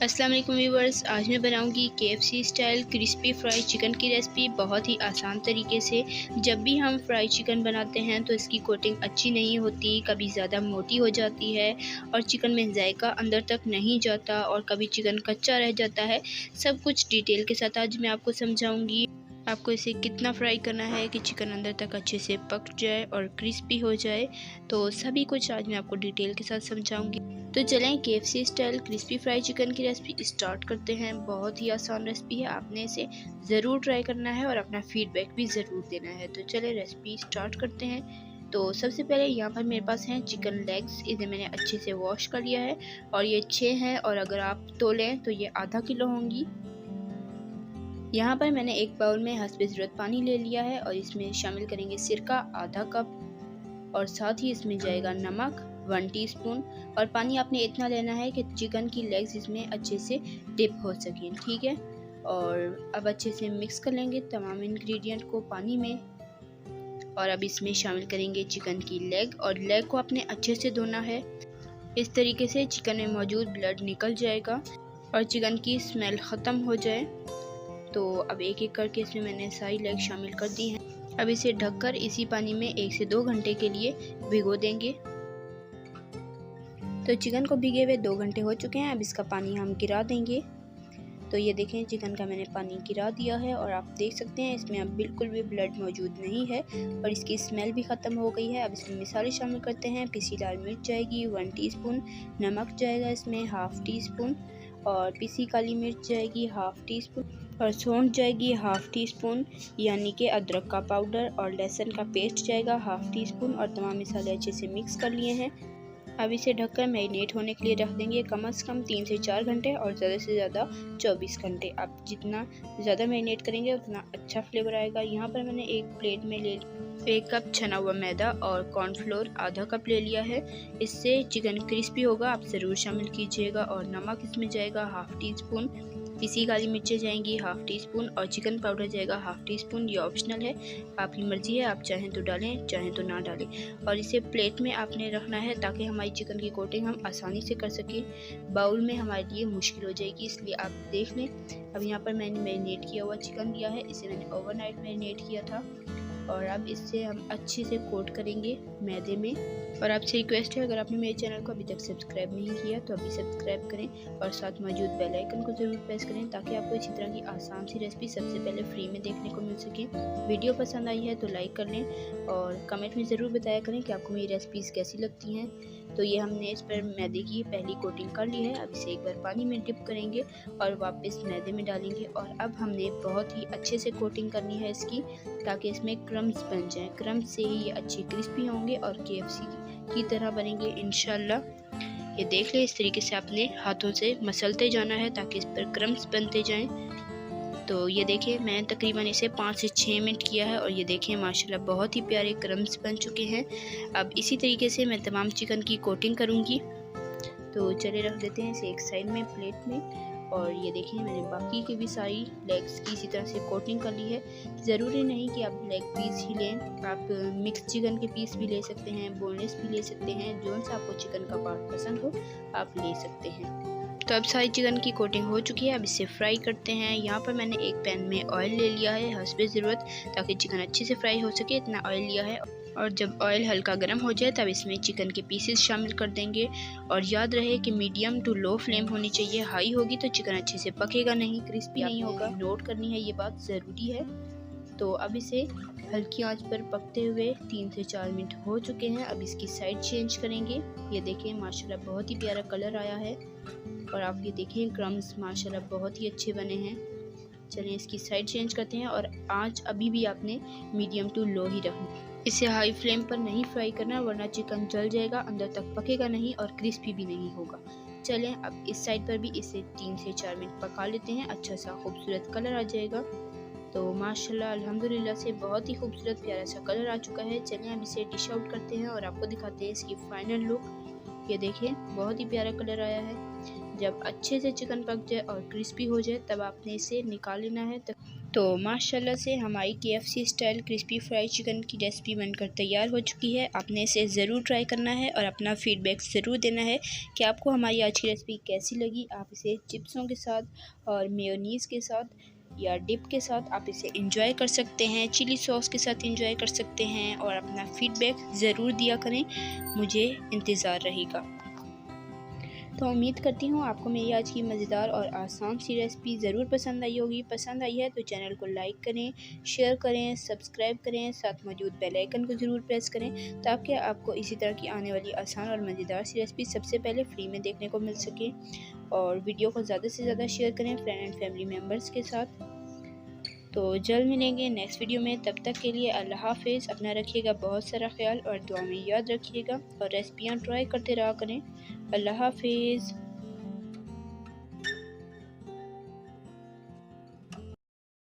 अस्सलाम वालेकुम व्यूअर्स, आज मैं बनाऊंगी KFC style crispy fry chicken की रेसिपी बहुत ही आसान तरीके से। जब भी हम फ्राई चिकन बनाते हैं तो इसकी कोटिंग अच्छी नहीं होती, कभी ज़्यादा मोटी हो जाती है और चिकन में जायका अंदर तक नहीं जाता और कभी चिकन कच्चा रह जाता है। सब कुछ डिटेल के साथ आज मैं आपको समझाऊंगी। आपको इसे कितना फ्राई करना है कि चिकन अंदर तक अच्छे से पक जाए और क्रिस्पी हो जाए, तो सभी कुछ आज मैं आपको डिटेल के साथ समझाऊंगी। तो चलें KFC style crispy fry chicken की रेसिपी स्टार्ट करते हैं। बहुत ही आसान रेसिपी है, आपने इसे ज़रूर ट्राई करना है और अपना फीडबैक भी ज़रूर देना है। तो चलें रेसिपी स्टार्ट करते हैं। तो सबसे पहले यहाँ पर मेरे पास हैं चिकन लेग्स, इसे मैंने अच्छे से वॉश कर लिया है और ये 6 हैं और अगर आप तोलें तो ये आधा किलो होंगी। यहाँ पर मैंने एक बाउल में हस्बे ज़रूरत पानी ले लिया है और इसमें शामिल करेंगे सिरका आधा कप और साथ ही इसमें जाएगा नमक 1 टीस्पून। और पानी आपने इतना लेना है कि चिकन की लेग्स इसमें अच्छे से डिप हो सकें, ठीक है। और अब अच्छे से मिक्स कर लेंगे तमाम इंग्रेडिएंट को पानी में और अब इसमें शामिल करेंगे चिकन की लेग और लेग को आपने अच्छे से धोना है। इस तरीके से चिकन में मौजूद ब्लड निकल जाएगा और चिकन की स्मेल ख़त्म हो जाए। तो अब एक एक करके इसमें मैंने सारी लेग शामिल कर दी हैं। अब इसे ढककर इसी पानी में 1 से 2 घंटे के लिए भिगो देंगे। तो चिकन को भिगे हुए 2 घंटे हो चुके हैं, अब इसका पानी हम गिरा देंगे। तो ये देखें चिकन का मैंने पानी गिरा दिया है और आप देख सकते हैं इसमें अब बिल्कुल भी ब्लड मौजूद नहीं है और इसकी स्मेल भी ख़त्म हो गई है। अब इसमें मसाले शामिल करते हैं। पिसी लाल मिर्च जाएगी 1 टीस्पून, नमक जाएगा इसमें ½ टीस्पून और पिसी काली मिर्च जाएगी ½ टीस्पून और सौंठ जाएगी ½ टीस्पून, यानी कि अदरक का पाउडर और लहसुन का पेस्ट जाएगा ½ टीस्पून और तमाम मसाले अच्छे से मिक्स कर लिए हैं। अब इसे ढककर मैरिनेट होने के लिए रख देंगे कम से कम 3 से 4 घंटे और ज़्यादा से ज़्यादा 24 घंटे। आप जितना ज़्यादा मैरिनेट करेंगे उतना अच्छा फ्लेवर आएगा। यहाँ पर मैंने एक प्लेट में 1 कप छना हुआ मैदा और कॉर्नफ्लोर आधा कप ले लिया है। इससे चिकन क्रिस्पी होगा, आप ज़रूर शामिल कीजिएगा। और नमक इसमें जाएगा ½ टीस्पून, पिसी काली मिर्चें जाएंगी ½ टीस्पून और चिकन पाउडर जाएगा ½ टीस्पून। ये ऑप्शनल है, आपकी मर्ज़ी है, आप चाहें तो डालें चाहें तो ना डालें। और इसे प्लेट में आपने रखना है ताकि हमारी चिकन की कोटिंग हम आसानी से कर सकें। बाउल में हमारे लिए मुश्किल हो जाएगी, इसलिए आप देख लें। अब यहाँ पर मैंने मैरिनेट किया हुआ चिकन लिया है, इसे मैंने ओवरनाइट मैरिनेट किया था और अब इससे हम अच्छे से कोट करेंगे मैदे में। और आपसे रिक्वेस्ट है, अगर आपने मेरे चैनल को अभी तक सब्सक्राइब नहीं किया तो अभी सब्सक्राइब करें और साथ मौजूद बेल आइकन को ज़रूर प्रेस करें ताकि आपको इसी तरह की आसान सी रेसिपी सबसे पहले फ्री में देखने को मिल सके। वीडियो पसंद आई है तो लाइक कर लें और कमेंट में ज़रूर बताया करें कि आपको मेरी रेसिपीज़ कैसी लगती हैं। तो ये हमने इस पर मैदे की पहली कोटिंग कर ली है। अब इसे एक बार पानी में डिप करेंगे और वापस मैदे में डालेंगे और अब हमने बहुत ही अच्छे से कोटिंग करनी है इसकी ताकि इसमें क्रम्स बन जाएं। क्रम्स से ही ये अच्छी क्रिस्पी होंगे और KFC की तरह बनेंगे इंशाल्लाह। ये देख लें, इस तरीके से आपने हाथों से मसलते जाना है ताकि इस पर क्रम्स बनते जाएं। तो ये देखिए मैंने तकरीबन इसे 5 से 6 मिनट किया है और ये देखें माशाल्लाह बहुत ही प्यारे क्रम्स बन चुके हैं। अब इसी तरीके से मैं तमाम चिकन की कोटिंग करूँगी। तो चले रख देते हैं इसे एक साइड में प्लेट में। और ये देखिए मैंने बाकी की भी सारी लेग्स की इसी तरह से कोटिंग कर ली है। ज़रूरी नहीं कि आप लेग पीस ही लें, आप मिक्स चिकन के पीस भी ले सकते हैं, बोनलेस भी ले सकते हैं, जो सा आपको चिकन का पार्ट पसंद हो आप ले सकते हैं। तो अब सारी चिकन की कोटिंग हो चुकी है, अब इसे फ्राई करते हैं। यहाँ पर मैंने एक पैन में ऑयल ले लिया है हस्बे ज़रूरत ताकि चिकन अच्छे से फ्राई हो सके, इतना ऑयल लिया है। और जब ऑयल हल्का गर्म हो जाए तब इसमें चिकन के पीसेस शामिल कर देंगे और याद रहे कि मीडियम टू लो फ्लेम होनी चाहिए। हाई होगी तो चिकन अच्छे से पकेगा नहीं, क्रिस्पी नहीं होगा। नोट करनी है, ये बात ज़रूरी है। तो अब इसे हल्की आंच पर पकते हुए 3 से 4 मिनट हो चुके हैं। अब इसकी साइड चेंज करेंगे। ये देखें माशाल्लाह बहुत ही प्यारा कलर आया है और आप ये देखें क्रम्स माशाल्लाह बहुत ही अच्छे बने हैं। चलें इसकी साइड चेंज करते हैं और आंच अभी भी आपने मीडियम टू लो ही रखनी। इसे हाई फ्लेम पर नहीं फ्राई करना वरना चिकन जल जाएगा, अंदर तक पकेगा नहीं और क्रिस्पी भी नहीं होगा। चलें अब इस साइड पर भी इसे 3 से 4 मिनट पका लेते हैं, अच्छा सा खूबसूरत कलर आ जाएगा। तो माशाल्लाह अल्हम्दुलिल्लाह से बहुत ही खूबसूरत प्यारा सा कलर आ चुका है। चलें अब इसे डिश आउट करते हैं और आपको दिखाते हैं इसकी फाइनल लुक। ये देखिए बहुत ही प्यारा कलर आया है। जब अच्छे से चिकन पक जाए और क्रिस्पी हो जाए तब आपने इसे निकाल लेना है। तो माशाल्लाह से हमारी KFC style crispy fry chicken की रेसिपी बनकर तैयार हो चुकी है। आपने इसे ज़रूर ट्राई करना है और अपना फ़ीडबैक ज़रूर देना है कि आपको हमारी आज की रेसिपी कैसी लगी। आप इसे चिप्सों के साथ और मेयोनीज़ के साथ या डिप के साथ आप इसे एंजॉय कर सकते हैं, चिली सॉस के साथ एंजॉय कर सकते हैं और अपना फ़ीडबैक ज़रूर दिया करें, मुझे इंतज़ार रहेगा। तो उम्मीद करती हूँ आपको मेरी आज की मज़ेदार और आसान सी रेसिपी ज़रूर पसंद आई होगी। पसंद आई है तो चैनल को लाइक करें, शेयर करें, सब्सक्राइब करें, साथ मौजूद बेल आइकन को ज़रूर प्रेस करें ताकि आपको इसी तरह की आने वाली आसान और मज़ेदार सी रेसिपी सबसे पहले फ्री में देखने को मिल सके। और वीडियो को ज़्यादा से ज़्यादा शेयर करें फ्रेंड एंड फैमिली मेम्बर्स के साथ। तो जल्द मिलेंगे नेक्स्ट वीडियो में, तब तक के लिए अल्लाह हाफिज़। अपना रखिएगा बहुत सारा ख्याल और दुआ में याद रखिएगा और रेसिपियाँ ट्राई करते रहा करें। अल्लाह हाफिज़।